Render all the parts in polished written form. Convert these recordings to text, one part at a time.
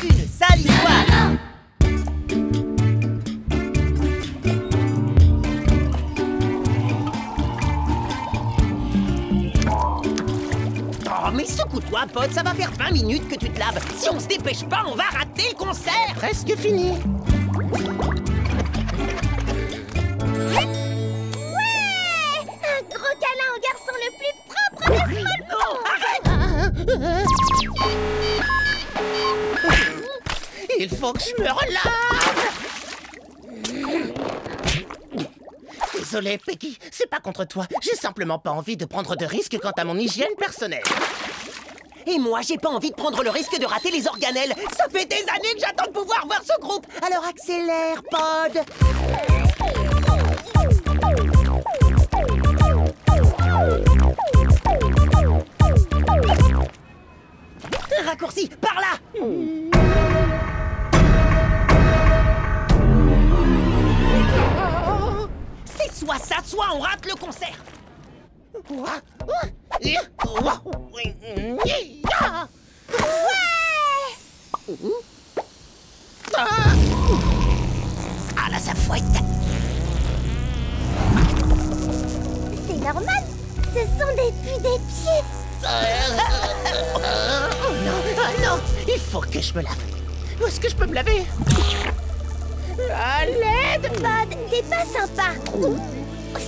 une sale histoire. Oh, mais secoue-toi, pote, ça va faire 20 minutes que tu te laves. Si on se dépêche pas, on va rater le concert. Presque fini. Un gros câlin au garçon le plus propre de Smallpoint. Arrête! Il faut que je me relave. Désolé, Peggy, c'est pas contre toi. J'ai simplement pas envie de prendre de risques quant à mon hygiène personnelle. Et moi, j'ai pas envie de prendre le risque de rater les organelles. Ça fait des années que j'attends de pouvoir voir ce groupe. Alors accélère, Pod. Raccourci, par là. C'est soit ça, soit on rate le concert. Ah là, ça fouette. C'est normal, ce sont des pus des pieds. Oh non, ah non, il faut que je me lave. Où est-ce que je peux me laver? À l'aide! Pod, t'es pas sympa.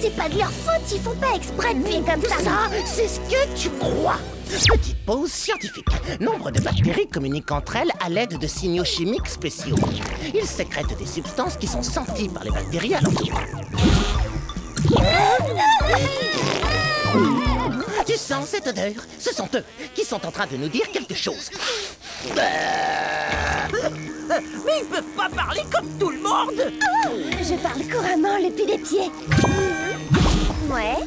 C'est pas de leur faute, ils font pas exprès de puer comme ça. Ça, c'est ce que tu crois. Petite pause scientifique. Nombre de bactéries communiquent entre elles à l'aide de signaux chimiques spéciaux. Ils sécrètent des substances qui sont senties par les bactéries alentour. Tu sens cette odeur? Ce sont eux qui sont en train de nous dire quelque chose. Mais ils peuvent pas parler comme tout le monde. Je parle couramment le pus des pieds. Ouais,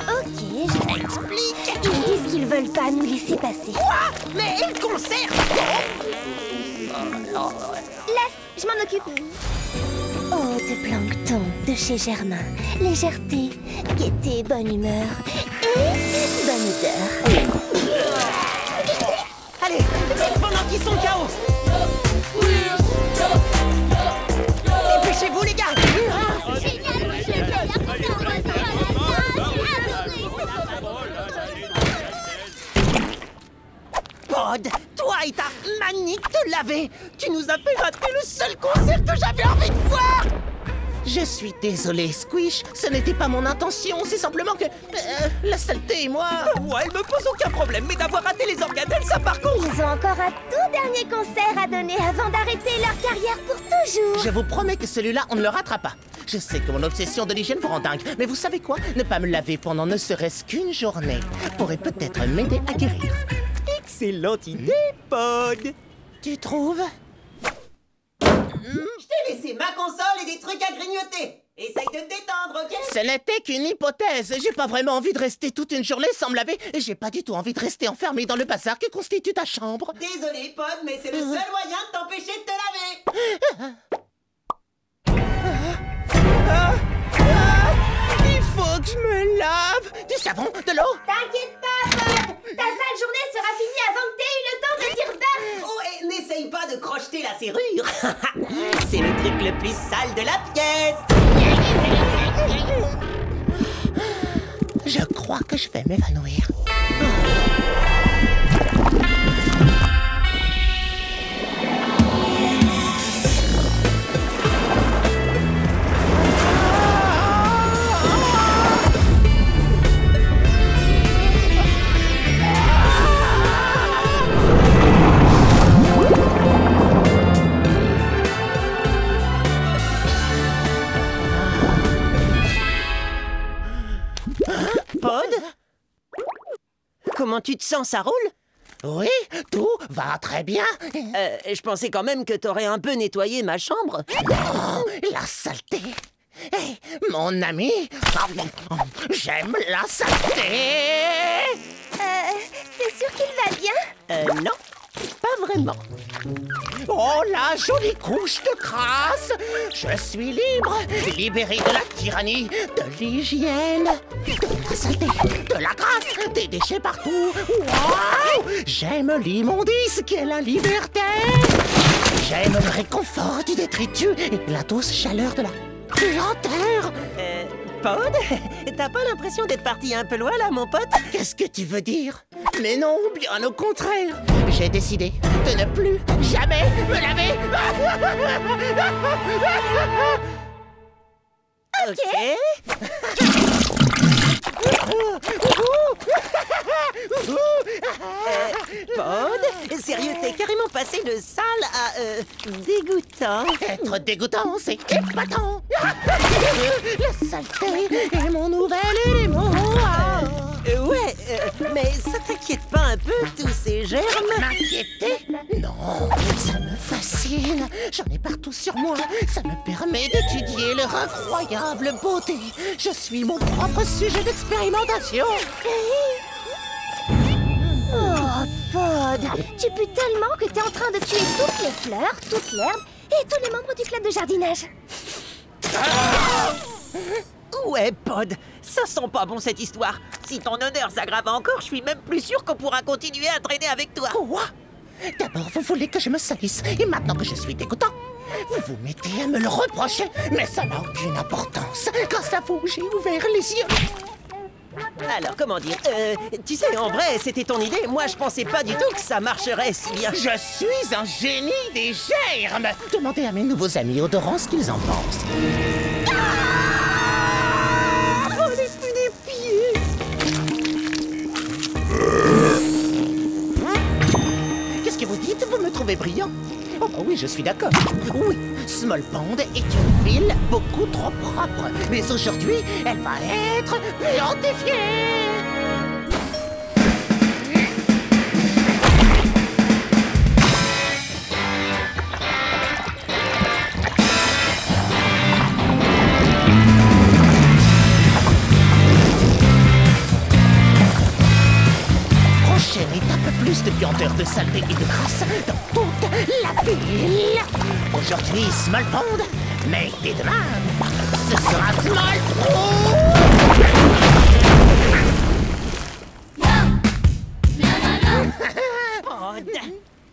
ok, je Explique. Ils disent qu'ils veulent pas nous laisser passer. Quoi? Mais et le concert? Laisse, je m'en occupe. Eau de plancton de chez Germain. Légèreté, gaieté, bonne humeur et bonne odeur. Allez, vite pendant qu'ils sont chaos. Dépêchez-vous les gars. Pod, toi et ta manie de te laver. Tu nous as fait rater le seul concert que j'avais envie de voir. Je suis désolé, Squish. Ce n'était pas mon intention. C'est simplement que la saleté et moi. Moi, elle me pose aucun problème, mais d'avoir raté les organelles, ça par contre. Ils ont encore un tout dernier concert à donner avant d'arrêter leur carrière pour toujours. Je vous promets que celui-là, on ne le ratera pas. Je sais que mon obsession de l'hygiène vous rend dingue, mais vous savez quoi? Ne pas me laver pendant ne serait-ce qu'une journée pourrait peut-être m'aider à guérir. Excellente idée, Pod. Tu trouves? Je t'ai laissé ma console et des trucs à grignoter. Essaye de te détendre, ok? Ce n'était qu'une hypothèse. J'ai pas vraiment envie de rester toute une journée sans me laver et j'ai pas du tout envie de rester enfermé dans le bazar que constitue ta chambre. Désolé, Pod, mais c'est le seul moyen de t'empêcher de te laver. Il faut que je me lave. Du savon, de l'eau. T'inquiète pas, Pod. Ta sale journée sera finie avant que t'aies eu le temps de dire baf. Oh, et n'essaye pas de crocheter la serrure. C'est le truc le plus sale de la pièce. Je crois que je vais m'évanouir. Pod? Comment tu te sens, ça roule? Oui, tout va très bien. Je pensais quand même que t'aurais un peu nettoyé ma chambre. Oh, la saleté. Hé, mon ami, j'aime la saleté. T'es sûr qu'il va bien? Non, pas vraiment. Oh, la jolie couche de crasse. Je suis libre, libéré de la tyrannie, de l'hygiène, de la saleté, de la crasse, des déchets partout. Waouh, j'aime l'immondice qu'est la liberté. J'aime le réconfort du détritus et la douce chaleur de la lenteur. Pod, t'as pas l'impression d'être parti un peu loin là, mon pote? Qu'est-ce que tu veux dire? Mais non, bien au contraire. J'ai décidé de ne plus jamais me laver. Ok. Pod, sérieux, t'es carrément passé de sale à dégoûtant. Être dégoûtant, c'est épatant. La saleté est mon nouvel élément. Ouais, mais ça t'inquiète pas un peu, tous ces germes? M'inquiéter? Non, ça me fascine. J'en ai partout sur moi. Ça me permet d'étudier leur incroyable beauté. Je suis mon propre sujet d'expérimentation. Oh, Pod, tu pues tellement que t'es en train de tuer toutes les fleurs, toute l'herbe et tous les membres du club de jardinage. Ouais, Pod, ça sent pas bon cette histoire. Si ton honneur s'aggrave encore, je suis même plus sûr qu'on pourra continuer à traîner avec toi. Quoi? D'abord, vous voulez que je me salisse, et maintenant que je suis dégoûtant, vous vous mettez à me le reprocher. Mais ça n'a aucune importance. Grâce à vous, j'ai ouvert les yeux. Alors, comment dire, tu sais, en vrai, c'était ton idée. Moi, je pensais pas du tout que ça marcherait si bien. Je suis un génie des germes. Demandez à mes nouveaux amis odorants ce qu'ils en pensent. Oh, les plus des pieds! Qu'est-ce que vous dites? Vous me trouvez brillant? Oh bah oui, je suis d'accord. Oui, Smallpond est une ville beaucoup trop propre. Mais aujourd'hui, elle va être purifiée. Prochaine étape, plus de puanteur, de saleté et de crasse dans toute la ville. Aujourd'hui, Smallpond, mais dès demain, ce sera Smallpond. Pod,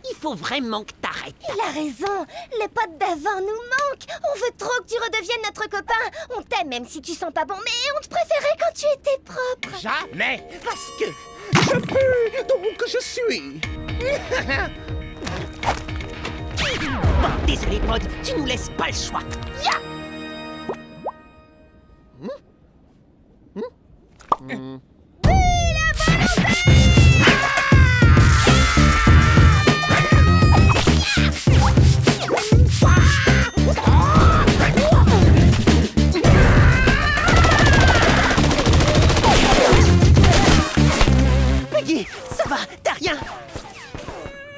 il faut vraiment que t'arrêtes. Il a raison, les potes d'avant nous manquent. On veut trop que tu redeviennes notre copain. On t'aime même si tu sens pas bon, mais on te préférait quand tu étais propre. Jamais, parce que je pue, donc je suis. Bon, désolé, Pod, tu nous laisses pas le choix. Ya! Peggy, ça va, t'as rien?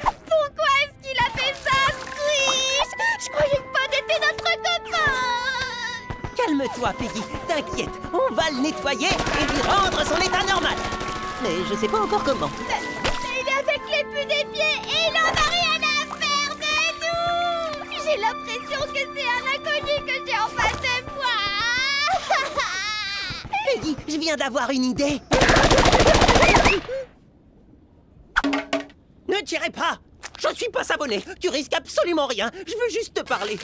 Pourquoi est-ce qu'il a fait ça, Squish? Je croyais que Pod était notre copain. Calme-toi, Peggy, t'inquiète, on va le nettoyer et lui rendre son état normal. Mais je sais pas encore comment. Il est avec les pus des pieds et il en a rien à faire de nous. J'ai l'impression que c'est un inconnu que j'ai en face de moi. Peggy, je viens d'avoir une idée. Ne tirez pas! Je suis pas savonné, tu risques absolument rien, je veux juste te parler.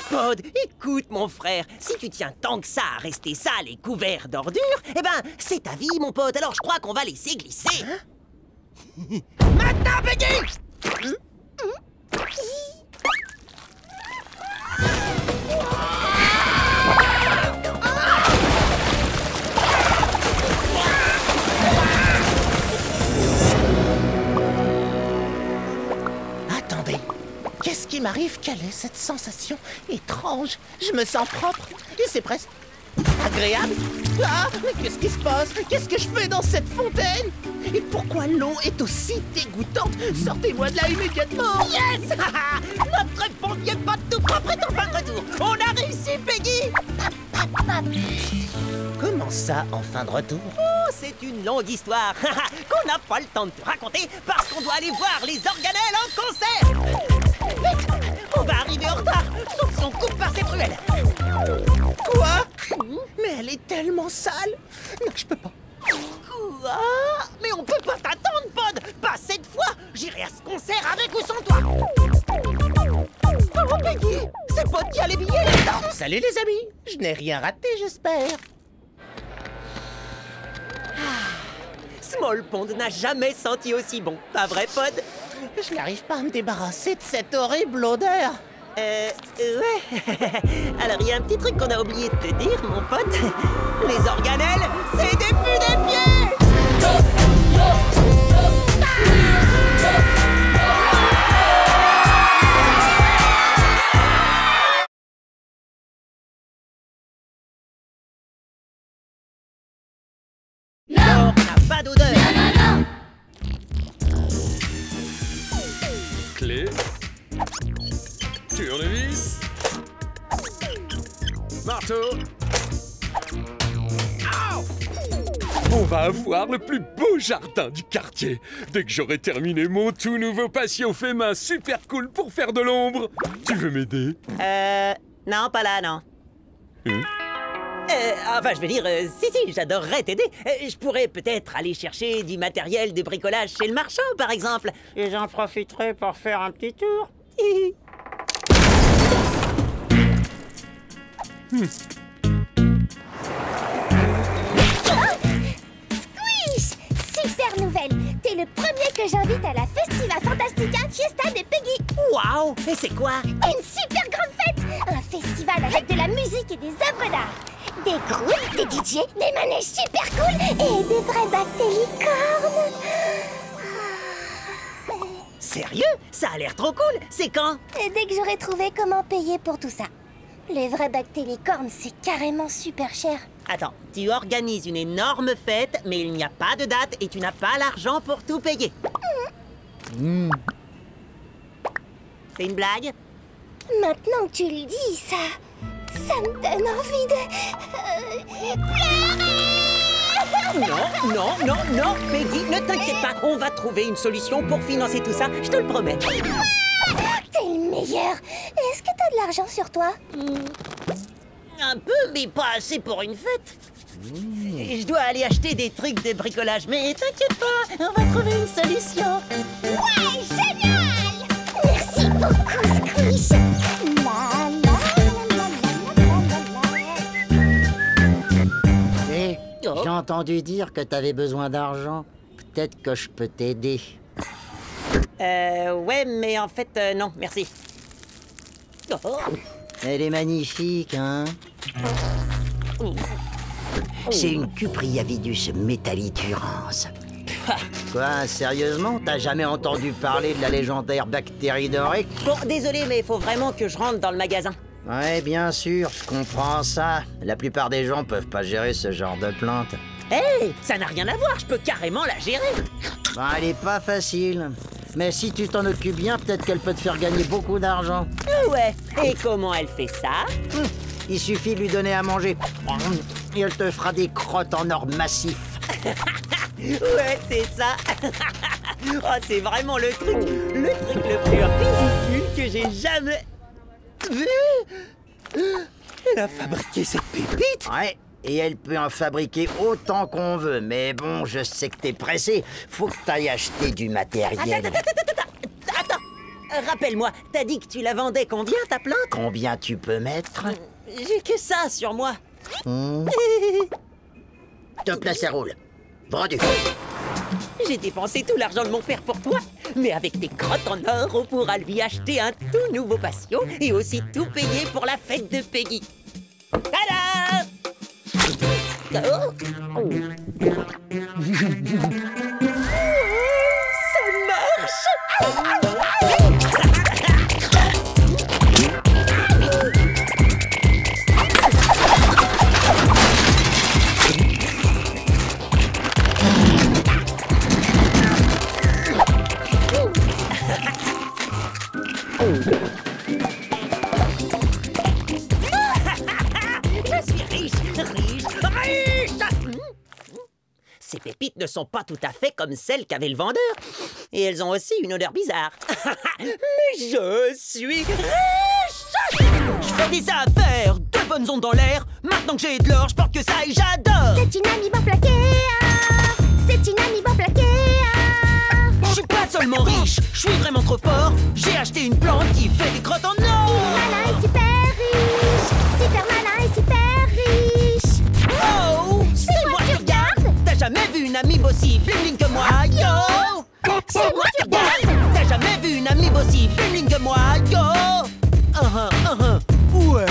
Pod, écoute mon frère, si tu tiens tant que ça à rester sale et couvert d'ordures, eh ben, c'est ta vie mon pote, alors je crois qu'on va laisser glisser. Maintenant, Peggy! Attendez, qu'est-ce qui m'arrive? Quelle est cette sensation étrange? Je me sens propre et c'est presque agréable. Ah, mais qu'est-ce qui se passe? Qu'est-ce que je fais dans cette fontaine? Et pourquoi l'eau est aussi dégoûtante? Sortez-moi de là immédiatement! Yes! Notre bon vieux pote tout propre est enfin de retour. On a réussi, Peggy! Comment ça, en fin de retour? Oh, c'est une longue histoire qu'on n'a pas le temps de te raconter parce qu'on doit aller voir les organelles en concert. Vite, on va arriver en retard, sauf si on coupe par cette ruelle. Quoi? Mais elle est tellement sale! Non, je peux pas. Quoi? Mais on peut pas t'attendre, Pod. Pas cette fois. J'irai à ce concert avec ou sans toi. c'est Pod qui a les billets là-dedans. Salut les amis, je n'ai rien raté, j'espère. Small Pond n'a jamais senti aussi bon, pas vrai, Pod? Je n'arrive pas à me débarrasser de cette horrible odeur. Ouais. Alors, il y a un petit truc qu'on a oublié de te dire, mon pote. Les organelles, c'est des pus des pieds! Non, n'a pas d'odeur. Clé. Tournevis. Marteau. On va avoir le plus beau jardin du quartier. Dès que j'aurai terminé mon tout nouveau patio fait main super cool pour faire de l'ombre. Tu veux m'aider? Non, pas là, non. Enfin, je veux dire, si, j'adorerais t'aider. Je pourrais peut-être aller chercher du matériel de bricolage chez le marchand, par exemple. Et j'en profiterai pour faire un petit tour. Squish! Super nouvelle! T'es le premier que j'invite à la Festiva Fantastica Fiesta de Peggy. Waouh! Et c'est quoi? Une super grande fête! Un festival avec de la musique et des œuvres d'art. Des groupes, des DJ, des manèges super cool et des vrais bactélicornes. Sérieux? Ça a l'air trop cool! C'est quand? Et dès que j'aurai trouvé comment payer pour tout ça. Les vrais bactélicornes, c'est carrément super cher. Attends, tu organises une énorme fête, mais il n'y a pas de date et tu n'as pas l'argent pour tout payer. C'est une blague? Maintenant que tu le dis, ça me donne envie de... pleurer. Non, Peggy, ne t'inquiète pas. On va trouver une solution pour financer tout ça, je te le promets. T'es le meilleur. Est-ce que t'as de l'argent sur toi? Un peu, mais pas assez pour une fête. Je dois aller acheter des trucs de bricolage, mais t'inquiète pas, on va trouver une solution. Ouais, génial! Merci beaucoup, Squish. Hé, j'ai entendu dire que t'avais besoin d'argent. Peut-être que je peux t'aider. Ouais, mais en fait, non, merci. Oh. Elle est magnifique, hein? C'est une Cupriavidus metalliturans. Quoi, sérieusement? T'as jamais entendu parler de la légendaire bactérie dorée? Bon, désolé, mais il faut vraiment que je rentre dans le magasin. Ouais, bien sûr, je comprends ça. La plupart des gens peuvent pas gérer ce genre de plante. Hey, ça n'a rien à voir, je peux carrément la gérer. Bah, elle est pas facile. Mais si tu t'en occupes bien, peut-être qu'elle peut te faire gagner beaucoup d'argent. Ouais, et comment elle fait ça? Il suffit de lui donner à manger. Et elle te fera des crottes en or massif. Ouais, c'est ça. Oh, c'est vraiment le truc le plus ridicule que j'ai jamais vu. Elle a fabriqué cette pépite. Ouais, et elle peut en fabriquer autant qu'on veut. Mais bon, je sais que t'es pressé. Faut que t'ailles acheter du matériel. Attends. Rappelle-moi, t'as dit que tu la vendais combien, ta plante? Combien tu peux mettre? J'ai que ça sur moi. Top, là, ça roule. Vendu. J'ai dépensé tout l'argent de mon père pour toi. Mais avec tes crottes en or, on pourra lui acheter un tout nouveau patio et aussi tout payer pour la fête de Peggy. Tada! Oh. Ça marche! Je suis riche! Ces pépites ne sont pas tout à fait comme celles qu'avait le vendeur. Et elles ont aussi une odeur bizarre. Mais je suis riche! Je fais des affaires, de bonnes ondes dans l'air. Maintenant que j'ai de l'or, je porte que ça et j'adore. C'est une amie bien plaquée. C'est une amie bien plaquée. Je suis pas seulement riche, je suis vraiment trop fort. J'ai acheté une plante qui fait des crottes en or. Il est malin et super. amiibo aussi bling que moi, yo! C'est moi tu regardes! T'as jamais vu une amiibo aussi bling que moi, yo! Ouais!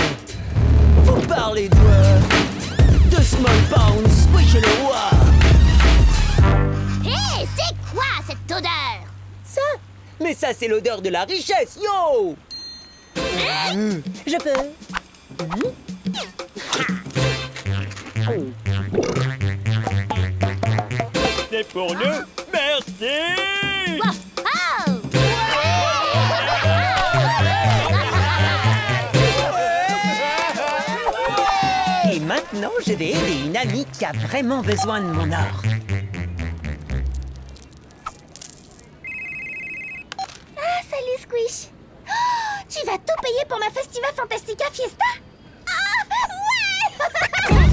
Vous parlez de Small Pound Squish le roi! Hé, c'est quoi cette odeur? Ça? Mais ça, c'est l'odeur de la richesse, yo! Je peux? C'est pour nous. Merci. Oh! Et maintenant, je vais aider une amie qui a vraiment besoin de mon or. Ah, salut Squish. Oh, tu vas tout payer pour ma Festiva Fantastica Fiesta? Ah, ouais!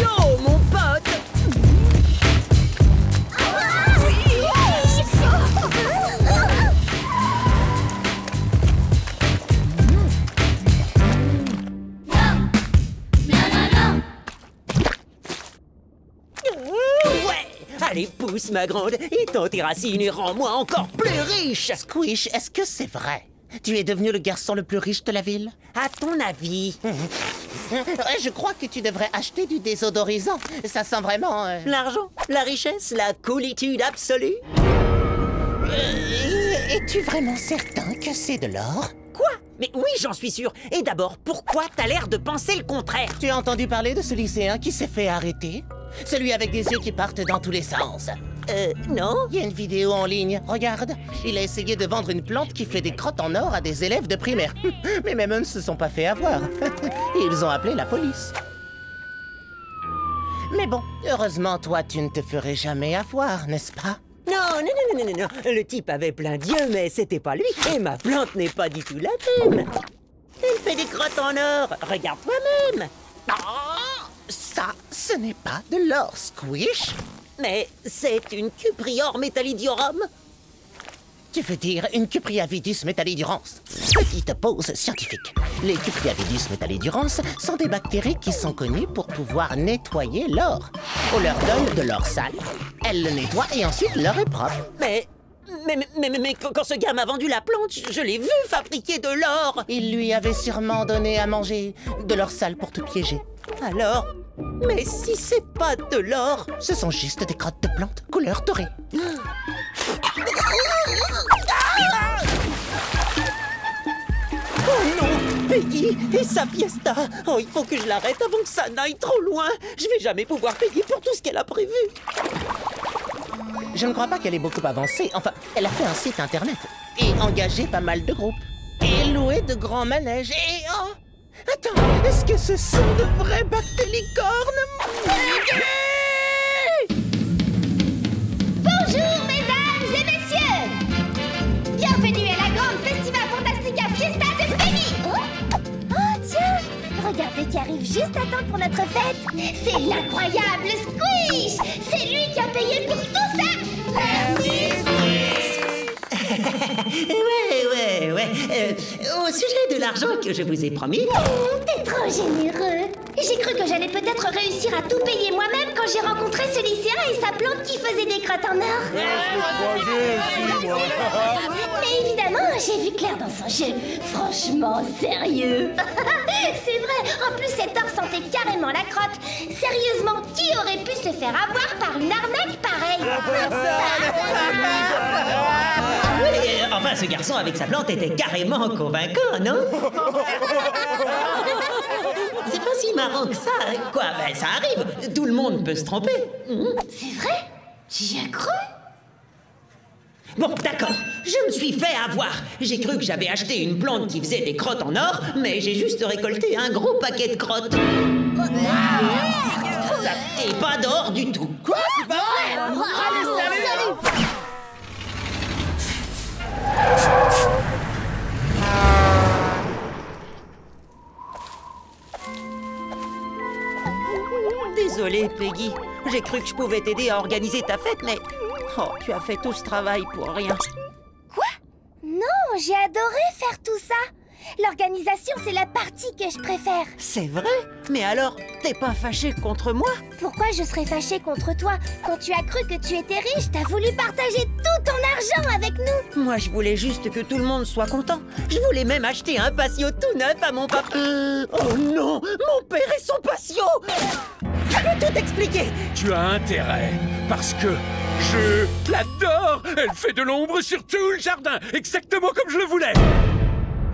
Yo, mon pote! Allez, pousse, ma grande, et ton terracine et rends-moi encore plus riche! Squish, est-ce que c'est vrai? Tu es devenu le garçon le plus riche de la ville? À ton avis? Je crois que tu devrais acheter du désodorisant. Ça sent vraiment... L'argent, la richesse, la coolitude absolue? Es-tu vraiment certain que c'est de l'or? Quoi? Mais oui, j'en suis sûr. Et d'abord, pourquoi t'as l'air de penser le contraire? Tu as entendu parler de ce lycéen qui s'est fait arrêter? Celui avec des yeux qui partent dans tous les sens. Non? Il y a une vidéo en ligne, regarde. Il a essayé de vendre une plante qui fait des crottes en or à des élèves de primaire. Mais même eux ne se sont pas fait avoir. Et ils ont appelé la police. Mais bon, heureusement, toi, tu ne te ferais jamais avoir, n'est-ce pas? Non. Le type avait plein d'yeux, mais c'était pas lui. Et ma plante n'est pas du tout la même. Elle fait des crottes en or. Regarde toi-même. Ça, ce n'est pas de l'or, Squish. Mais c'est une cuprior métallidiorum. Tu veux dire une Cupriavidus metallidurans? Petite pause scientifique. Les Cupriavidus metallidurans sont des bactéries qui sont connues pour pouvoir nettoyer l'or. On leur donne de l'or sale, elles le nettoient et ensuite l'or est propre. Mais quand ce gars m'a vendu la plante, je l'ai vu fabriquer de l'or. Il lui avait sûrement donné à manger de l'or sale pour te piéger. Alors? Mais si c'est pas de l'or? Ce sont juste des crottes de plantes couleur dorée. Oh non, Peggy et sa fiesta. Oh, il faut que je l'arrête avant que ça n'aille trop loin. Je vais jamais pouvoir payer pour tout ce qu'elle a prévu. Je ne crois pas qu'elle ait beaucoup avancé. Enfin, elle a fait un site internet et engagé pas mal de groupes. Et loué de grands manèges. Et oh! Attends, est-ce que ce sont de vrais bactélicornes? Bonjour, mesdames et messieurs! Bienvenue à la grande Festiva Fantastica Fiesta de Peggy! Oh, tiens! Regardez qui arrive juste à temps pour notre fête! C'est l'incroyable Squish! C'est lui qui a payé pour tout ça! Merci, Squish! Ouais. Au sujet de l'argent que je vous ai promis... T'es trop généreux! J'ai cru que j'allais peut-être réussir à tout payer moi-même quand j'ai rencontré ce lycéen et sa plante qui faisait des crottes en or. Mais évidemment, j'ai vu clair dans son jeu. Franchement, sérieux. C'est vrai, en plus cet or sentait carrément la crotte. Sérieusement, qui aurait pu se faire avoir par une arnaque pareille? Enfin, ce garçon avec sa plante était carrément convaincant, non? C'est pas si marrant que ça, hein. Quoi, ben ça arrive, tout le monde peut se tromper. C'est vrai? Tu y as cru? Bon, d'accord, je me suis fait avoir. J'ai cru que j'avais acheté une plante qui faisait des crottes en or, mais j'ai juste récolté un gros paquet de crottes. Et pas d'or du tout. Quoi? C'est pas vrai? Allez, salut! Désolée, Peggy. J'ai cru que je pouvais t'aider à organiser ta fête, mais... Oh, tu as fait tout ce travail pour rien. Quoi? Non, j'ai adoré faire tout ça. L'organisation, c'est la partie que je préfère. C'est vrai? Mais alors, t'es pas fâché contre moi? Pourquoi je serais fâchée contre toi? Quand tu as cru que tu étais riche, t'as voulu partager tout ton argent avec nous. Moi, je voulais juste que tout le monde soit content. Je voulais même acheter un patio tout neuf à mon papa. Oh non, mon père et son patio! Je vais tout expliquer. Tu as intérêt, parce que je l'adore. Elle fait de l'ombre sur tout le jardin, exactement comme je le voulais.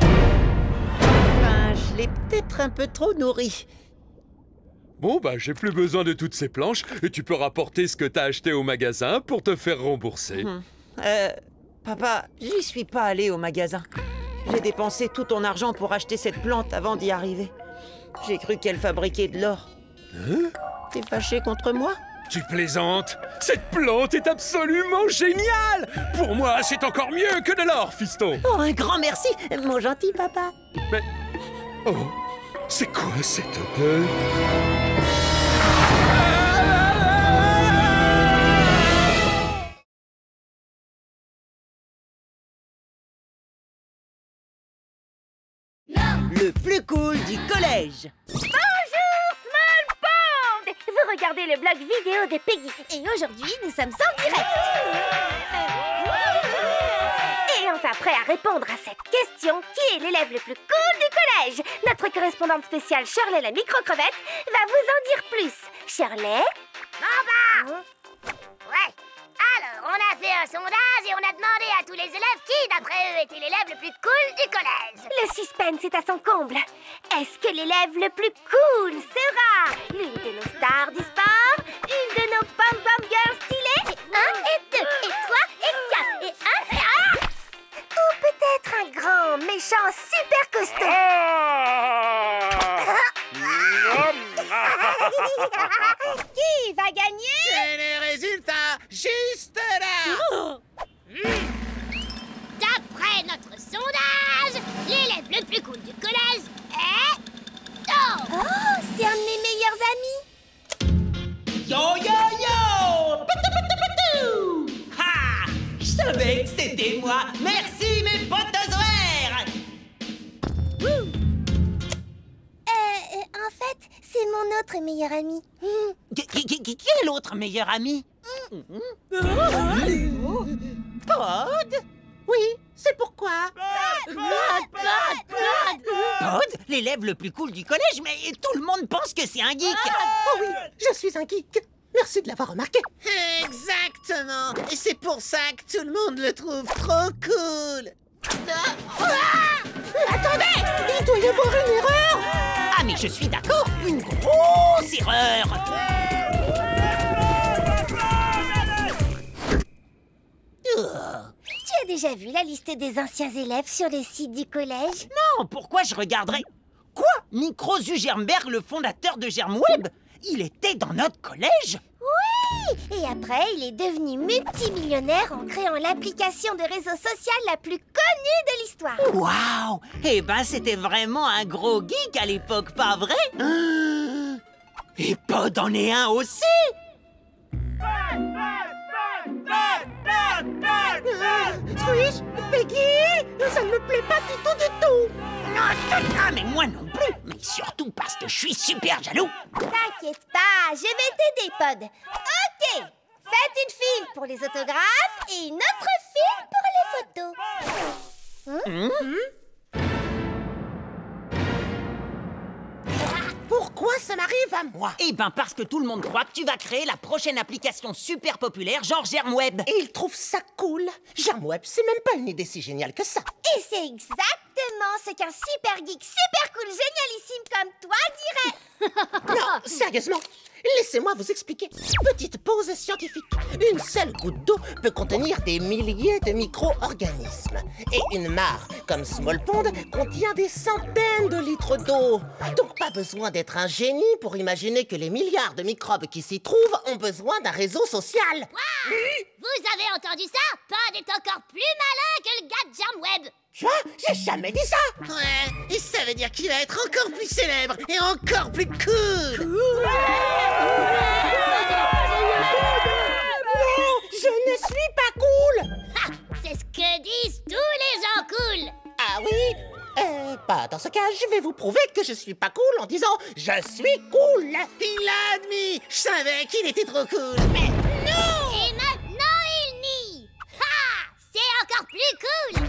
Ben, je l'ai peut-être un peu trop nourri. Bon, bah, j'ai plus besoin de toutes ces planches et tu peux rapporter ce que t'as acheté au magasin pour te faire rembourser. Papa, j'y suis pas allé au magasin. J'ai dépensé tout ton argent pour acheter cette plante avant d'y arriver. J'ai cru qu'elle fabriquait de l'or. Hein? T'es fâché contre moi? Tu plaisantes? Cette plante est absolument géniale! Pour moi, c'est encore mieux que de l'or, fiston! Oh, un grand merci, mon gentil papa. Mais... Oh, c'est quoi cette odeur? Le plus cool du collège. Bonjour, Small Pond! Vous regardez le blog vidéo de Peggy. Et aujourd'hui, nous sommes en direct. Et on s'apprête à répondre à cette question. Qui est l'élève le plus cool du collège? Notre correspondante spéciale, Shirley la micro-crevette, va vous en dire plus. Shirley? Ouais. Alors, on a fait un sondage et on a demandé à tous les élèves qui, d'après eux, était l'élève le plus cool du collège. Le suspense est à son comble. Est-ce que l'élève le plus cool sera l'une de nos stars du sport, une de nos pom-pom girls stylées, et 1 et 2, et 3 et 4, et 1 et 1, ou peut-être un grand, méchant, super costaud? Qui va gagner? C'est les résultats juste là. D'après notre sondage, l'élève le plus cool du collège est... Oh, Oh, c'est un de mes meilleurs amis. Yo yo yo! Patou patou patou! Ha! Je savais que c'était moi. Merci mes potozoaires. En fait, c'est mon autre meilleur ami. Quel autre meilleur ami? Pod? Oui, c'est pourquoi. Pod, l'élève le plus cool du collège, mais tout le monde pense que c'est un geek. Oh oui, je suis un geek. Merci de l'avoir remarqué. Exactement. Et c'est pour ça que tout le monde le trouve trop cool. Attendez! Il doit y avoir une erreur. Ah mais je suis d'accord, une grosse erreur. Tu as déjà vu la liste des anciens élèves sur les sites du collège? Non, pourquoi je regarderais? Quoi? Micro Zuckerberg, le fondateur de GermWeb? Il était dans notre collège? Oui! Et après, il est devenu multimillionnaire en créant l'application de réseau social la plus connue de l'histoire. Waouh! Eh ben, c'était vraiment un gros geek à l'époque, pas vrai? Et Pod en est un aussi! Squish, Peggy, ça ne me plaît pas du tout. Ah, mais moi non plus! Mais surtout parce que je suis super jaloux! T'inquiète pas, je vais t'aider, Pod. Ok! Faites une file pour les autographes et une autre file pour les photos. Pourquoi ça m'arrive à moi? Eh ben, parce que tout le monde croit que tu vas créer la prochaine application super populaire, genre GermWeb. Et ils trouvent ça cool. GermWeb, c'est même pas une idée si géniale que ça. Et c'est exactement ce qu'un super geek super cool génialissime comme toi dirait. Non, sérieusement, laissez-moi vous expliquer. Petite pause scientifique. Une seule goutte d'eau peut contenir des milliers de micro-organismes. Et une mare, comme Small Pond, contient des centaines de litres d'eau. Donc pas besoin d'être un génie pour imaginer que les milliards de microbes qui s'y trouvent ont besoin d'un réseau social. vous avez entendu ça? Pod est encore plus malin que le gars de GermWeb. Quoi? J'ai jamais dit ça. Ouais, et ça veut dire qu'il va être encore plus célèbre et encore plus cool. Non, je ne suis pas cool. Ha! C'est ce que disent tous les gens cool. Ah oui? Bah, dans ce cas, je vais vous prouver que je suis pas cool en disant « Je suis cool ». Il l'a admis. Je savais qu'il était trop cool. Mais Non! Et maintenant, il nie. Ha! C'est encore plus cool.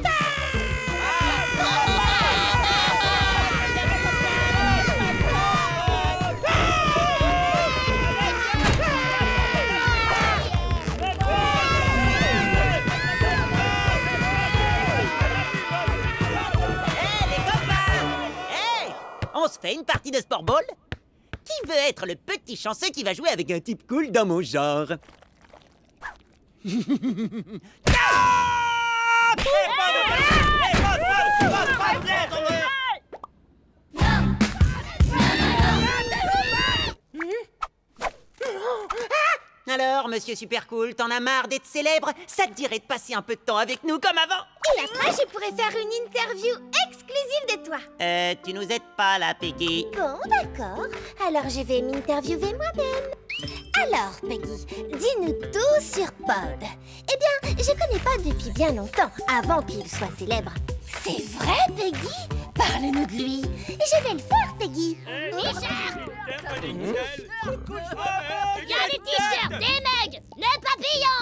On se fait une partie de sport ball? Qui veut être le petit chanceux qui va jouer avec un type cool dans mon genre? Alors, monsieur super cool, t'en as marre d'être célèbre? Ça te dirait de passer un peu de temps avec nous comme avant? Et après, je pourrais faire une interview exclusive de toi. Tu nous aides pas là, Peggy. Bon, d'accord. Alors, je vais m'interviewer moi-même. Alors, Peggy, dis-nous tout sur Pod. Eh bien, je connais Pod depuis bien longtemps, avant qu'il soit célèbre. C'est vrai, Peggy? Parle-nous de lui. Je vais le faire, Peggy. Il y a les t-shirts, des mugs, le papillon.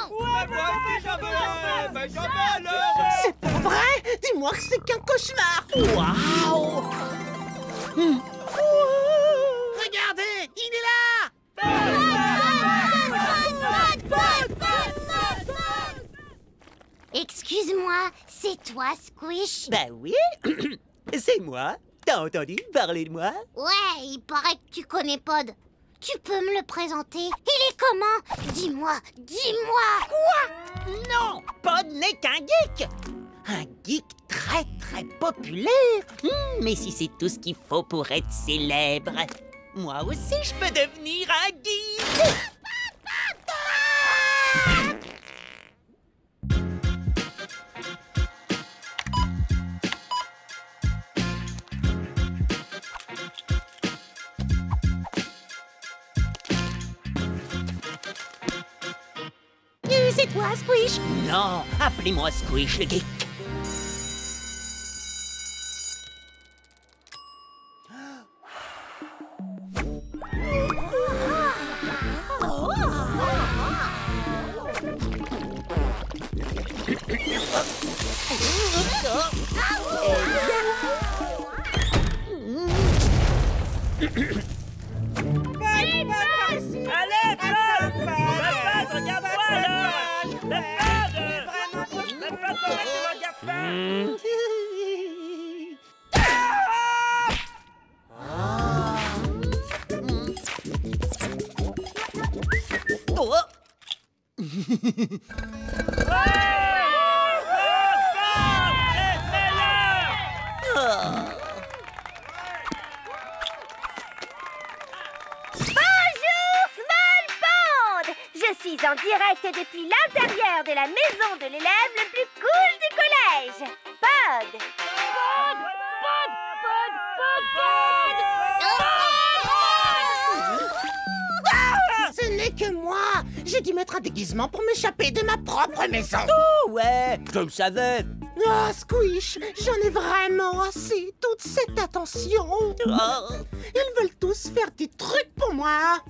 C'est pas vrai? Dis-moi que c'est qu'un cauchemar. Waouh! regardez, il est là. Excuse-moi, c'est toi, Squish? Bah oui, c'est moi. T'as entendu parler de moi? Ouais, il paraît que tu connais Pod. Tu peux me le présenter? Il est comment? Dis-moi, dis-moi. Quoi? Non, Pod n'est qu'un geek. Un geek très très populaire. Mais si c'est tout ce qu'il faut pour être célèbre, moi aussi je peux devenir un geek. C'est toi, Squish? Non, appelez-moi Squish le geek. Je suis en direct depuis l'intérieur de la maison de l'élève le plus cool du collège, Pod. Ce n'est que moi. J'ai dû mettre un déguisement pour m'échapper de ma propre maison. Oh ouais, je le savais. Ah, Squish, j'en ai vraiment assez. Toute cette attention. Ils veulent tous faire des trucs pour moi.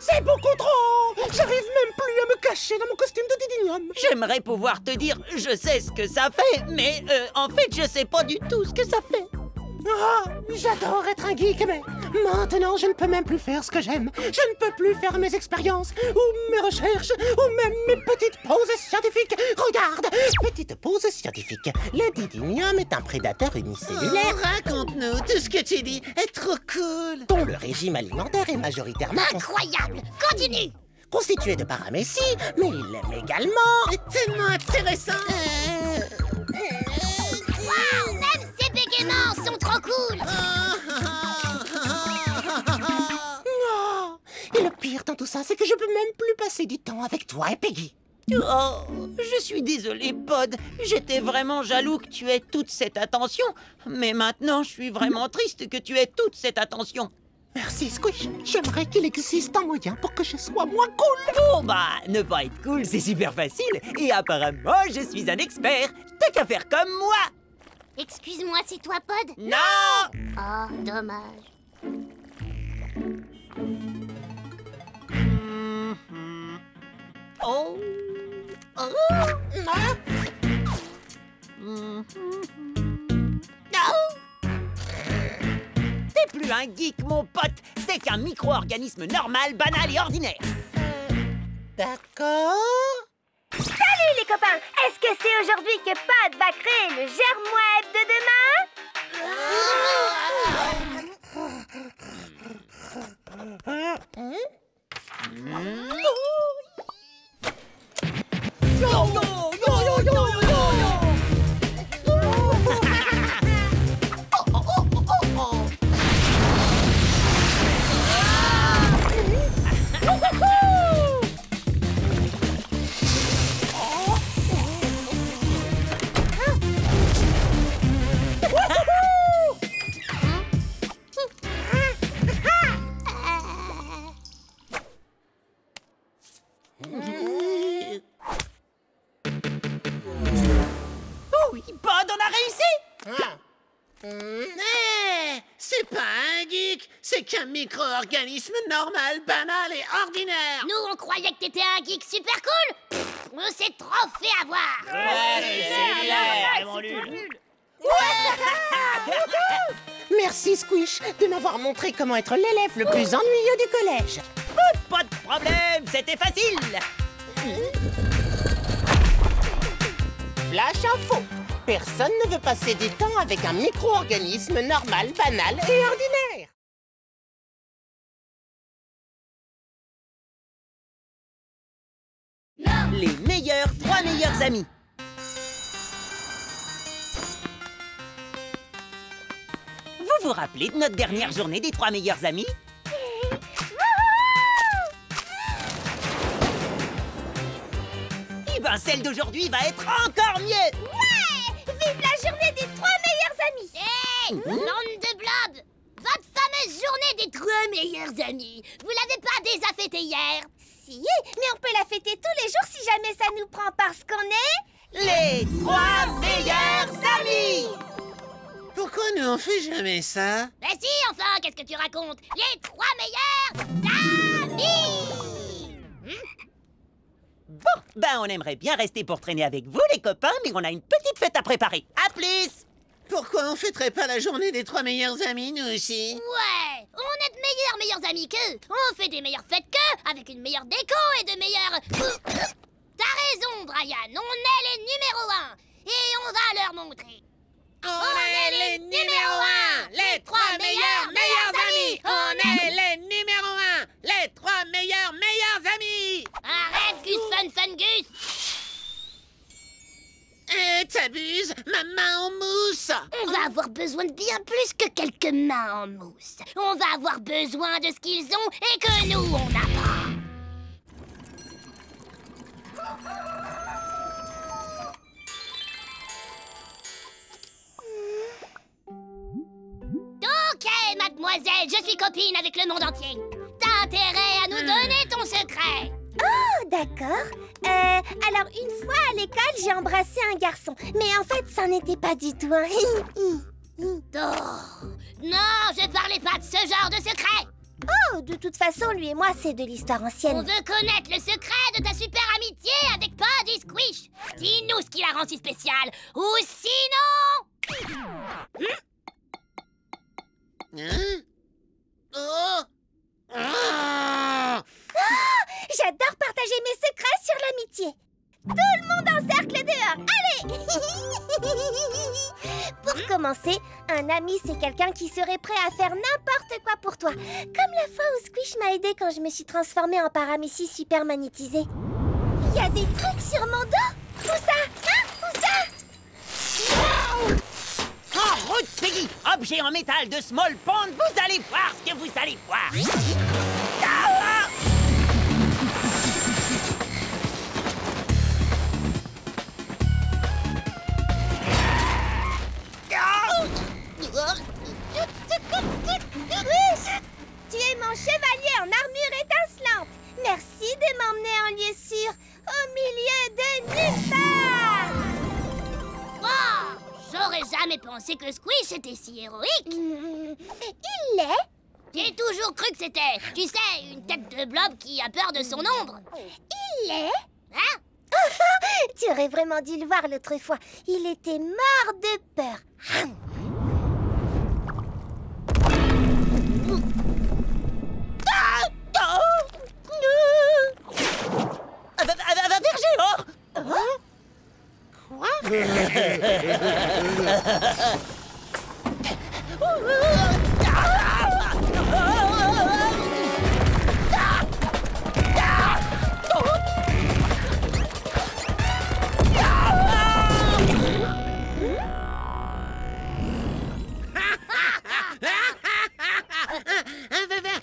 C'est beaucoup trop. J'arrive même plus à me cacher dans mon costume de Didinium. J'aimerais pouvoir te dire je sais ce que ça fait, mais en fait je sais pas du tout ce que ça fait. Ah, j'adore être un geek, mais maintenant je ne peux même plus faire ce que j'aime. Je ne peux plus faire mes expériences, ou mes recherches, ou même mes petites pauses scientifiques. Regarde, petite pause scientifique. Le Didinium est un prédateur unicellulaire. Raconte-nous, tout ce que tu dis est trop cool. Dont le régime alimentaire est majoritairement Incroyable. Continue. constitué de paramécie, mais il aime également... C'est tellement intéressant. Waouh, même ses bégaiements sont trop cool. Oh, et le pire dans tout ça, c'est que je peux même plus passer du temps avec toi et Peggy. Oh, je suis désolé, Pod. J'étais vraiment jaloux que tu aies toute cette attention. Mais maintenant, je suis vraiment triste que tu aies toute cette attention. Merci, Squish. J'aimerais qu'il existe un moyen pour que je sois moins cool. Oh bah, ne pas être cool, c'est super facile. Et apparemment, je suis un expert. T'as qu'à faire comme moi. Excuse-moi, c'est toi, Pod? Non! Oh, dommage. Oh! T'es plus un geek, mon pote. T'es qu'un micro-organisme normal, banal et ordinaire. D'accord. Salut les copains! Est-ce que c'est aujourd'hui que Pod va créer le germe web de demain? Oui, Pod, on a réussi! C'est pas un geek, c'est qu'un micro-organisme normal, banal et ordinaire. Nous, on croyait que t'étais un geek super cool. On s'est trop fait avoir. Merci Squish de m'avoir montré comment être l'élève le plus ennuyeux du collège. Pas de problème, c'était facile! Flash info. Personne ne veut passer du temps avec un micro-organisme normal, banal et ordinaire. Les trois meilleurs amis. Vous vous rappelez de notre dernière journée des 3 meilleurs amis? Eh ben, celle d'aujourd'hui va être encore mieux! Ouais! Vive la journée des 3 meilleurs amis! Hé, bande de blobs! Votre fameuse journée des 3 meilleurs amis, vous l'avez pas déjà fêtée hier? Si, mais on peut la fêter tous les jours si jamais ça nous prend parce qu'on est... Les 3 meilleurs amis! Pourquoi nous on fait jamais ça? Ben si, enfin, qu'est-ce que tu racontes? Les 3 meilleurs amis! Bon, ben on aimerait bien rester pour traîner avec vous, les copains, mais on a une petite fête à préparer. À plus! Pourquoi on fêterait pas la journée des 3 meilleurs amis, nous aussi? Ouais, on est de meilleurs amis qu'eux. On fait des meilleures fêtes qu'eux, avec une meilleure déco et de meilleurs... T'as raison, Brian, on est les numéros 1. Et on va leur montrer. On est les numéros 1, les 3 meilleurs amis. On est les numéros 1, les 3 meilleurs amis. Arrête, Gus Fun Gus. T'abuses, ma main en mousse. On va avoir besoin de bien plus que quelques mains en mousse. On va avoir besoin de ce qu'ils ont et que nous, on n'a pas. Ok, mademoiselle, je suis copine avec le monde entier. T'as intérêt à nous donner ton secret. Oh, d'accord. Alors, une fois à l'école, j'ai embrassé un garçon. Mais en fait, ça n'était pas du tout un... Oh, non, je parlais pas de ce genre de secret. Oh, de toute façon, lui et moi, c'est de l'histoire On ancienne. veut connaître le secret de ta super amitié avec Pod et Squish. Dis-nous ce qui la rend si spéciale. Ou sinon... Hein? Oh! Ah! J'adore partager mes secrets sur l'amitié. Tout le monde en cercle dehors. Allez! Pour commencer, un ami, c'est quelqu'un qui serait prêt à faire n'importe quoi pour toi. Comme la fois où Squish m'a aidé quand je me suis transformée en paramécie super magnétisée. Il y a des trucs sur mon dos. Où ça? Hein? Où ça? En route, Peggy! Objet en métal de Small Pond, vous allez voir ce que vous allez voir! Ah! Tu es mon chevalier en armure étincelante. Merci de m'emmener en lieu sûr, au milieu de nulle part. Oh, J'aurais jamais pensé que Squish était si héroïque. Il l'est. J'ai toujours cru que c'était, tu sais, une tête de blob qui a peur de son ombre. Il l'est. Hein? Tu aurais vraiment dû le voir l'autre fois. Il était mort de peur. Vergéo! Quoi?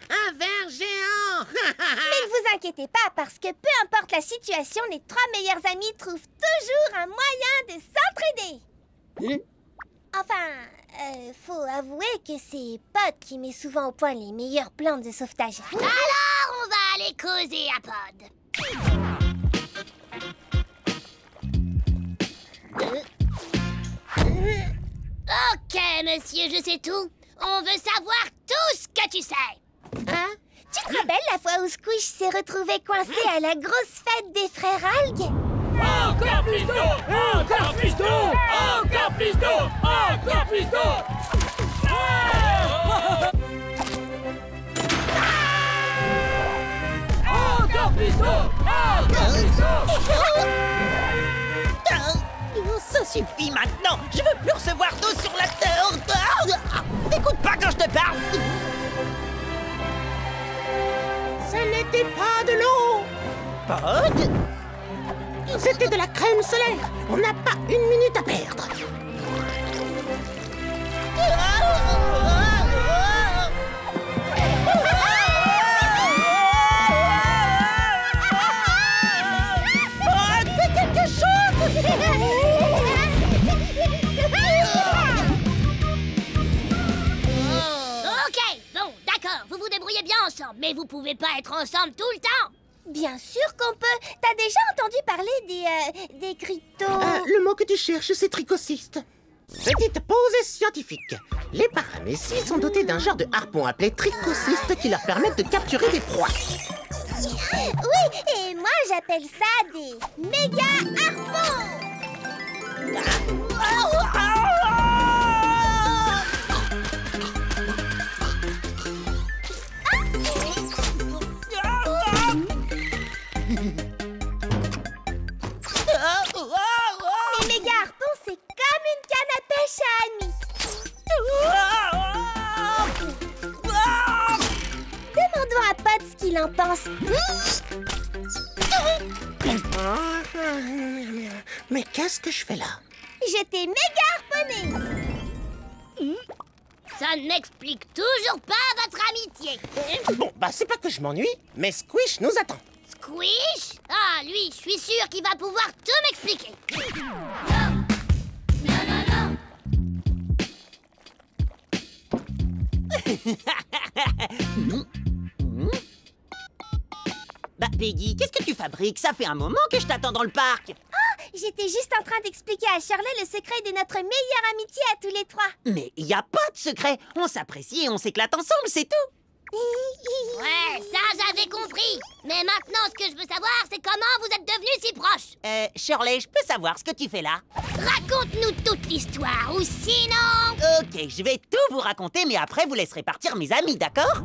Un ver géant! Mais ne vous inquiétez pas, parce que peu importe la situation, les 3 meilleurs amis trouvent toujours un moyen de s'entraider. Enfin, faut avouer que c'est Pod qui met souvent au point les meilleurs plans de sauvetage. Alors, on va aller causer à Pod. Ok, monsieur, je sais tout. On veut savoir tout ce que tu sais. Hein? Tu te rappelles la fois où Squish s'est retrouvé coincé à la grosse fête des frères Algues? Encore plus d'eau! Encore plus d'eau! Encore plus d'eau! Encore plus d'eau! Encore plus d'eau! Encore plus d'eau! Ça suffit maintenant. Je veux plus recevoir d'eau sur la terre. T'écoutes pas quand je te parle. Ce n'était pas de l'eau! Pod? C'était de la crème solaire! On n'a pas une minute à perdre! Pod, fais quelque chose! Ok, bon, d'accord, vous vous débrouillez bien ensemble, mais vous pouvez pas être ensemble tout le temps. Bien sûr qu'on peut. T'as déjà entendu parler des cryptos... Le mot que tu cherches, c'est tricociste. Petite pause scientifique. Les paramécies sont dotés d'un genre de harpon appelé tricociste qui leur permettent de capturer des proies. Oui, et moi j'appelle ça des méga harpons. Les méga harpons, c'est comme une canne à pêche à amis. Demandons à Pod ce qu'il en pense. Mais qu'est-ce que je fais là? Je t'ai méga harponné. Ça ne m'explique toujours pas votre amitié. Bon, bah c'est pas que je m'ennuie, mais Squish nous attend. Squish? Ah, lui, je suis sûr qu'il va pouvoir tout m'expliquer. Bah, Peggy, qu'est-ce que tu fabriques? Ça fait un moment que je t'attends dans le parc. J'étais juste en train d'expliquer à Shirley le secret de notre meilleure amitié à tous les 3. Mais il n'y a pas de secret. On s'apprécie et on s'éclate ensemble, c'est tout. Ouais, ça j'avais compris. Mais maintenant, ce que je veux savoir, c'est comment vous êtes devenus si proches. Shirley, je peux savoir ce que tu fais là? Raconte-nous toute l'histoire, ou sinon... Ok, je vais tout vous raconter, mais après vous laisserez partir mes amis, d'accord?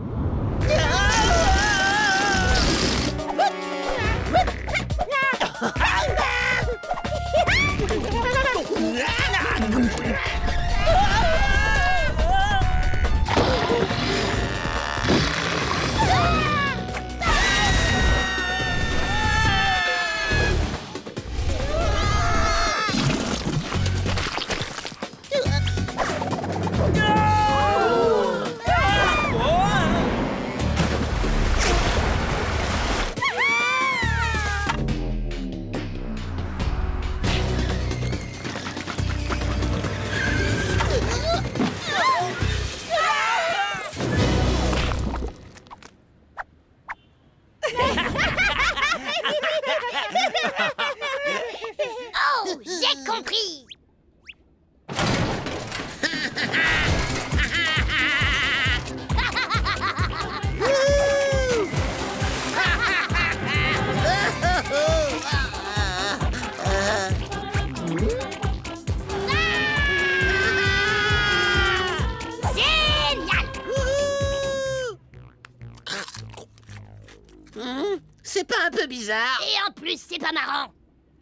C'est pas un peu bizarre? Et en plus, c'est pas marrant.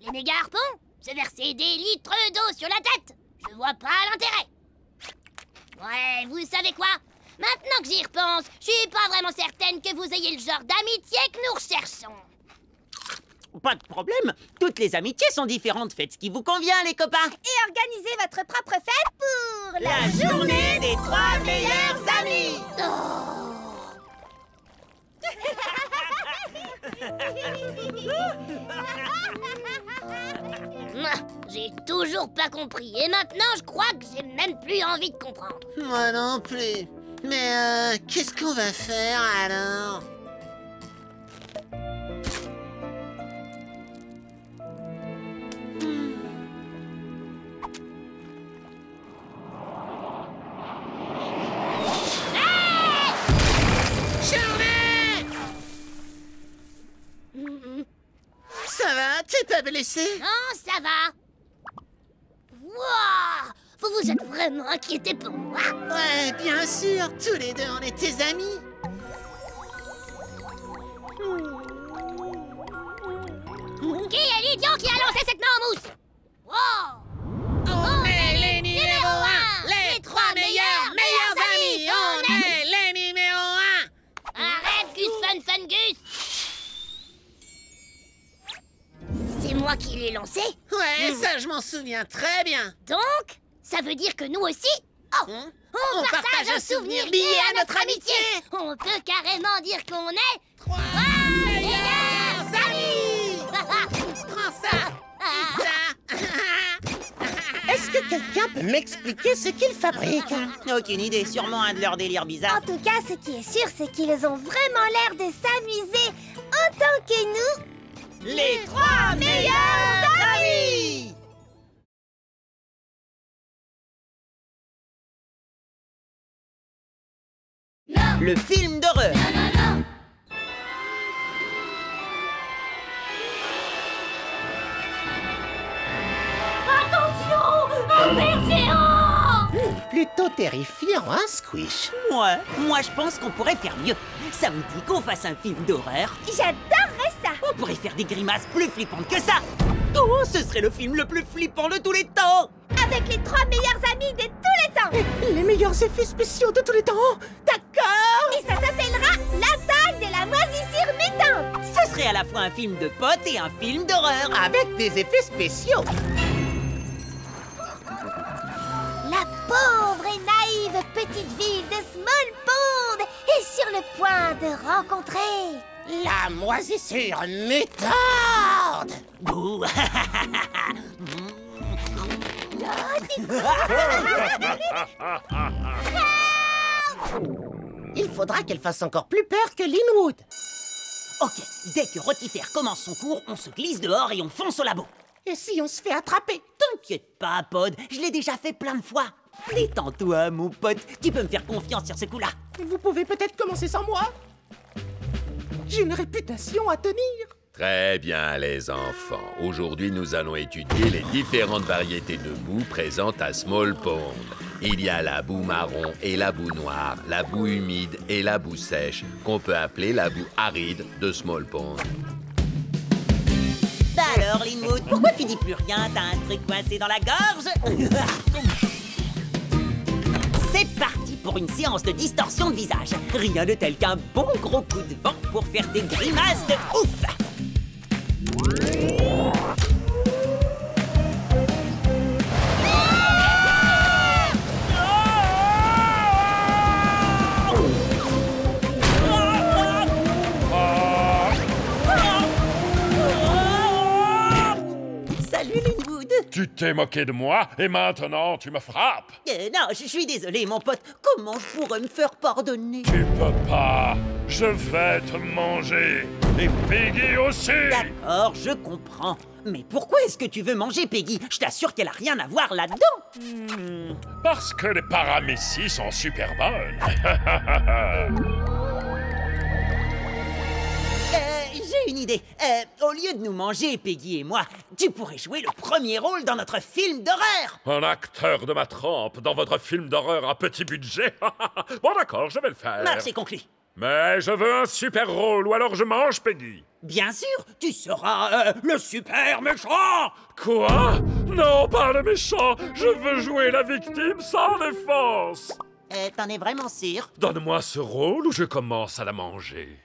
Les méga harpons, se verser des litres d'eau sur la tête. Je vois pas l'intérêt. Ouais, vous savez quoi? Maintenant que j'y repense, je suis pas vraiment certaine que vous ayez le genre d'amitié que nous recherchons. Pas de problème. Toutes les amitiés sont différentes. Faites ce qui vous convient, les copains. Et organisez votre propre fête pour La journée des 3 meilleurs amis. J'ai toujours pas compris. Et maintenant, je crois que j'ai même plus envie de comprendre. Moi non plus. Mais qu'est-ce qu'on va faire alors? Ça va? T'es pas blessé? Non, ça va. Wouah! Vous vous êtes vraiment inquiété pour moi? Ouais, bien sûr. Tous les deux, on est tes amis. Qui est l'idiot qui a lancé cette main en mousse? Wow! On est les numéros 1, les 3 meilleurs amis. On est les numéros 1. Arrête, Gus Fun Gus! C'est moi qui l'ai lancé? Ouais, ça je m'en souviens très bien. Donc, ça veut dire que nous aussi... Oh! On partage un souvenir lié à notre amitié! On peut carrément dire qu'on est... 3 meilleurs amis! Prends ça. Est-ce que quelqu'un peut m'expliquer ce qu'ils fabriquent? Aucune idée. Sûrement un de leurs délires bizarres. En tout cas, ce qui est sûr, c'est qu'ils ont vraiment l'air de s'amuser autant que nous. Les 3 meilleurs amis. Le film d'horreur. Plutôt terrifiant, hein, Squish? Moi, je pense qu'on pourrait faire mieux. Ça vous dit qu'on fasse un film d'horreur? J'adorerais ça. On pourrait faire des grimaces plus flippantes que ça. Oh, ce serait le film le plus flippant de tous les temps. Avec les 3 meilleurs amis de tous les temps. Les meilleurs effets spéciaux de tous les temps. D'accord. Et ça s'appellera l'attaque de la moisissure mutante. Ce serait à la fois un film de potes et un film d'horreur. Avec des effets spéciaux. La pauvre et naïve petite ville de Small Pond est sur le point de rencontrer... La moisissure mutante. Bouh. Il faudra qu'elle fasse encore plus peur que Linwood. Ok, dès que Rotifer commence son cours, on se glisse dehors et on fonce au labo. Et si on se fait attraper? T'inquiète pas, Pod, je l'ai déjà fait plein de fois. Détends-toi, mon pote, tu peux me faire confiance sur ce coup-là. Vous pouvez peut-être commencer sans moi. J'ai une réputation à tenir. Très bien, les enfants. Aujourd'hui, nous allons étudier les différentes variétés de boue présentes à Small Pond. Il y a la boue marron et la boue noire, la boue humide et la boue sèche, qu'on peut appeler la boue aride de Small Pond. Bah alors, Linwood, pourquoi tu dis plus rien? T'as un truc coincé dans la gorge? C'est parti pour une séance de distorsion de visage. Rien de tel qu'un bon gros coup de vent pour faire des grimaces de ouf. Salut, Linwood. Tu t'es moqué de moi et maintenant tu me frappes. Non, je suis désolé, mon pote. Comment je pourrais me faire pardonner? Tu peux pas. Je vais te manger. Et Piggy aussi. D'accord, je comprends. Mais pourquoi est-ce que tu veux manger Peggy? Je t'assure qu'elle a rien à voir là-dedans. Parce que les paramécies sont super bonnes. J'ai une idée. Au lieu de nous manger, Peggy et moi, tu pourrais jouer le premier rôle dans notre film d'horreur. Un acteur de ma trempe dans votre film d'horreur à petit budget. Bon d'accord, je vais le faire. Marché conclu. Mais je veux un super rôle ou alors je mange Peggy. Bien sûr, tu seras le super méchant. Quoi? Non, pas le méchant. Je veux jouer la victime sans défense. T'en es vraiment sûr? Donne-moi ce rôle ou je commence à la manger.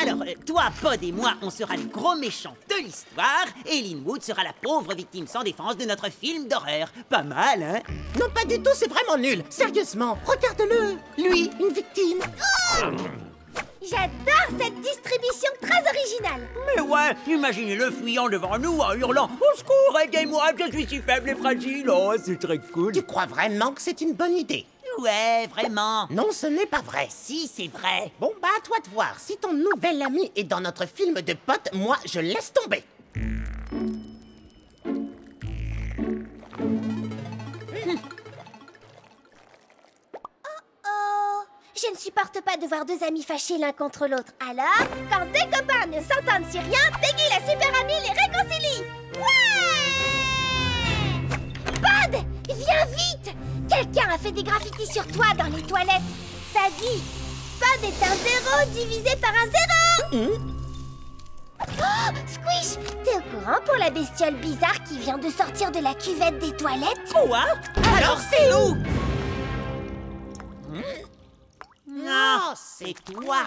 Alors, toi, Pod et moi, on sera les gros méchants de l'histoire, et Linwood sera la pauvre victime sans défense de notre film d'horreur. Pas mal, hein? Non, pas du tout, c'est vraiment nul. Sérieusement, regarde-le. Lui, une victime. J'adore cette distribution très originale. Mais ouais, imaginez-le fuyant devant nous en hurlant « Au secours, aidez-moi, je suis si faible et fragile !» Oh, c'est très cool. Tu crois vraiment que c'est une bonne idée? Ouais, vraiment. Non, ce n'est pas vrai. Si, c'est vrai. Bon, bah, à toi de voir. Si ton nouvel ami est dans notre film de potes, moi, je laisse tomber. Oh, je ne supporte pas de voir deux amis fâchés l'un contre l'autre. Alors, quand deux copains ne s'entendent sur rien, Peggy, la super amie, les réconcilie. Ouais! Pod, viens vite! Quelqu'un a fait des graffitis sur toi dans les toilettes. Ça dit, Pod est un 0 divisé par un 0. Oh, Squish, t'es au courant pour la bestiole bizarre qui vient de sortir de la cuvette des toilettes? Quoi? Alors c'est où? Non, c'est toi.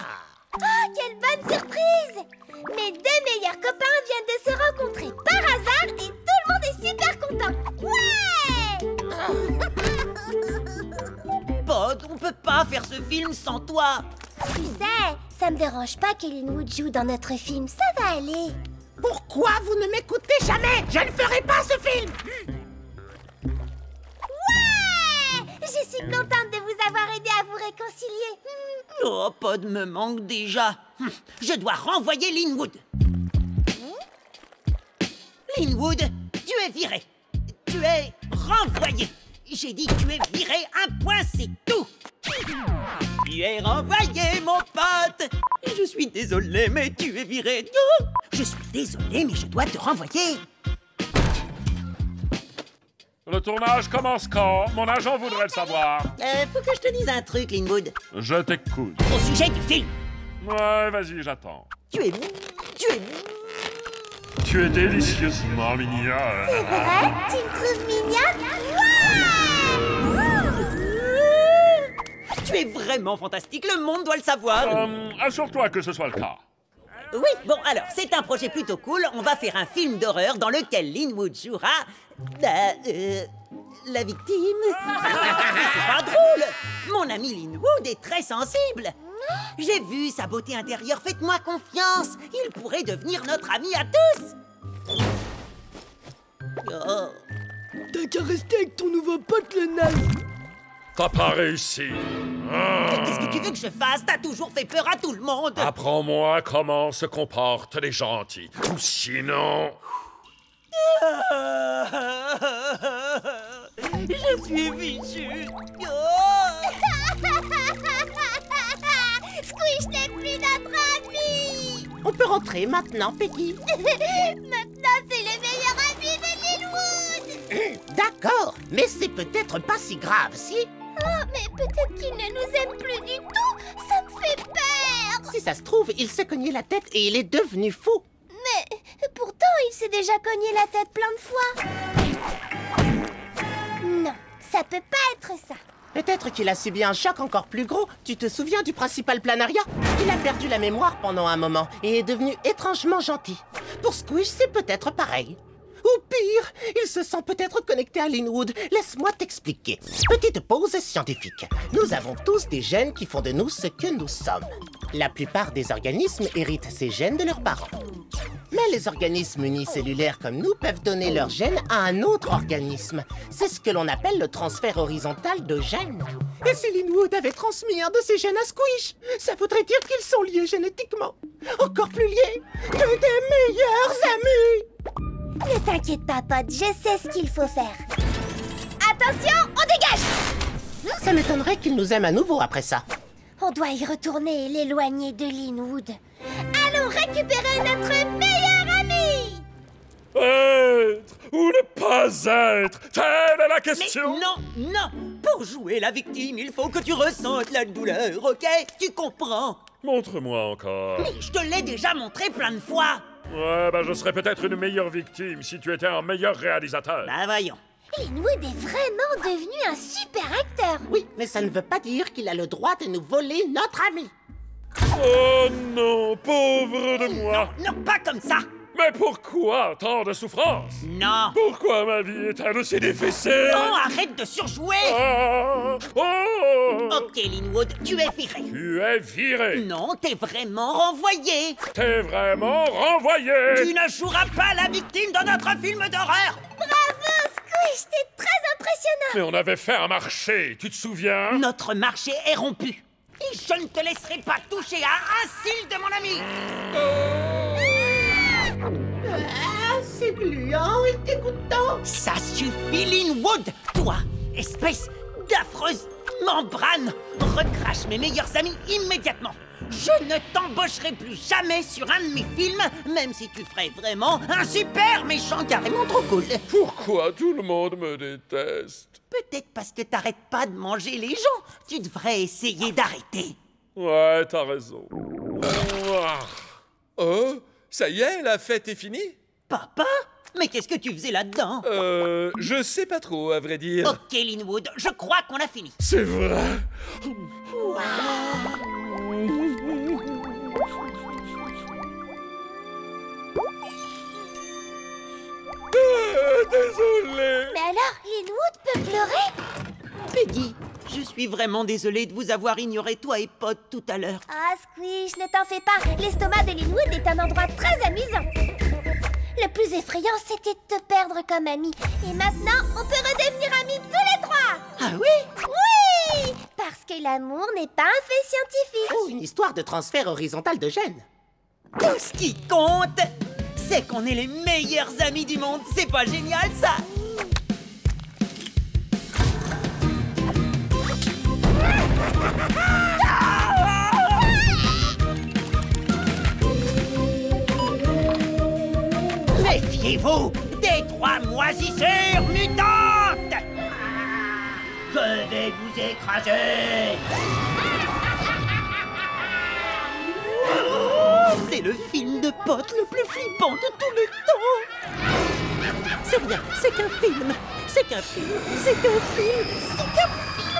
Oh, quelle bonne surprise! Mes deux meilleurs copains viennent de se rencontrer par hasard et tout le monde est super content. Ouais! Pod, on peut pas faire ce film sans toi. Tu sais, ça me dérange pas que Linwood joue dans notre film, ça va aller. Pourquoi vous ne m'écoutez jamais? Je ne ferai pas ce film. Ouais! Je suis contente de vous avoir aidé à vous réconcilier. Oh, Pod me manque déjà. Je dois renvoyer Linwood. Linwood, tu es viré. Tu es renvoyé. J'ai dit que tu es viré, un point, c'est tout. Tu es renvoyé, mon pote. Je suis désolé, mais tu es viré. Oh, je suis désolé, mais je dois te renvoyer. Le tournage commence quand? Mon agent voudrait le savoir. Faut que je te dise un truc, Linwood. Je t'écoute. Au sujet du film. Ouais, vas-y, j'attends. Tu es Tu es délicieusement mignonne. C'est vrai? Tu me trouves mignonne? Tu es vraiment fantastique, le monde doit le savoir. Assure-toi que ce soit le cas. Oui, bon, alors, c'est un projet plutôt cool. On va faire un film d'horreur dans lequel Linwood jouera... la victime. C'est pas drôle. Mon ami Linwood est très sensible. J'ai vu sa beauté intérieure, faites-moi confiance. Il pourrait devenir notre ami à tous. Oh. T'as qu'à rester avec ton nouveau pote, le naze. T'as pas réussi. Qu'est-ce que tu veux que je fasse? T'as toujours fait peur à tout le monde. Apprends-moi comment se comportent les gentils. Ou sinon... Je suis fichu. Squish n'est plus notre ami. On peut rentrer maintenant, Peggy. Maintenant, c'est le meilleur ami de Linwood. D'accord, mais c'est peut-être pas si grave, si? Oh, mais peut-être qu'il ne nous aime plus du tout. Ça me fait peur. Si ça se trouve, il s'est cogné la tête et il est devenu fou. Mais pourtant, il s'est déjà cogné la tête plein de fois. Non, ça peut pas être ça. Peut-être qu'il a subi un choc encore plus gros. Tu te souviens du principal Planaria? Il a perdu la mémoire pendant un moment et est devenu étrangement gentil. Pour Squish, c'est peut-être pareil. Ou pire, il se sent peut-être connecté à Linwood. Laisse-moi t'expliquer. Petite pause scientifique. Nous avons tous des gènes qui font de nous ce que nous sommes. La plupart des organismes héritent ces gènes de leurs parents. Mais les organismes unicellulaires comme nous peuvent donner leurs gènes à un autre organisme. C'est ce que l'on appelle le transfert horizontal de gènes. Et si Linwood avait transmis un de ses gènes à Squish, ça voudrait dire qu'ils sont liés génétiquement. Encore plus liés que des meilleurs amis. Ne t'inquiète pas, Pod, je sais ce qu'il faut faire. Attention, on dégage! Ça m'étonnerait qu'il nous aime à nouveau après ça. On doit y retourner et l'éloigner de Linwood. Allons récupérer notre meilleur ami! Être ou ne pas être, telle est la Mais question. non! Pour jouer la victime, il faut que tu ressentes la douleur, ok? Tu comprends? Montre-moi encore. Mais je te l'ai déjà montré plein de fois! Ouais, bah je serais peut-être une meilleure victime si tu étais un meilleur réalisateur. Bah voyons. Linwood est vraiment devenu un super acteur. Oui, mais ça ne veut pas dire qu'il a le droit de nous voler notre ami. Oh non, pauvre de moi. Non, pas comme ça! Mais pourquoi tant de souffrance? Non! Pourquoi ma vie est-elle aussi difficile? Non, arrête de surjouer! Ah, oh. Ok, Linwood, tu es viré. Tu es viré. Non, t'es vraiment renvoyé. T'es vraiment renvoyé. Tu ne joueras pas la victime dans notre film d'horreur. Bravo, Squish, t'es très impressionnant. Mais on avait fait un marché, tu te souviens? Notre marché est rompu. Et je ne te laisserai pas toucher à un cil de mon ami. Ah, c'est gluant et dégoûtant. Ça suffit, Linwood. Toi, espèce d'affreuse membrane, recrache mes meilleurs amis immédiatement. Je ne t'embaucherai plus jamais sur un de mes films, même si tu ferais vraiment un super méchant carrément trop cool. Pourquoi tout le monde me déteste? Peut-être parce que t'arrêtes pas de manger les gens. Tu devrais essayer d'arrêter. Ouais, t'as raison. Oh, ça y est, la fête est finie? Papa? Mais qu'est-ce que tu faisais là-dedans? Je sais pas trop, à vrai dire. Ok, Linwood, je crois qu'on a fini. C'est vrai. Désolé. Mais alors, Linwood peut pleurer? Peggy, je suis vraiment désolé de vous avoir ignoré, toi et Pod, tout à l'heure. Ah, Squish, ne t'en fais pas. L'estomac de Linwood est un endroit très amusant. Le plus effrayant, c'était de te perdre comme ami. Et maintenant, on peut redevenir amis tous les trois. Ah oui? Oui! Parce que l'amour n'est pas un fait scientifique. Oh, une histoire de transfert horizontal de gènes. Tout ce qui compte, c'est qu'on est les meilleurs amis du monde. C'est pas génial, ça? Méfiez-vous des trois moisissures mutantes! Je vais vous écraser! C'est le film de potes le plus flippant de tous les temps! C'est rien, c'est qu'un film! C'est qu'un film! C'est qu'un film! C'est qu'un film!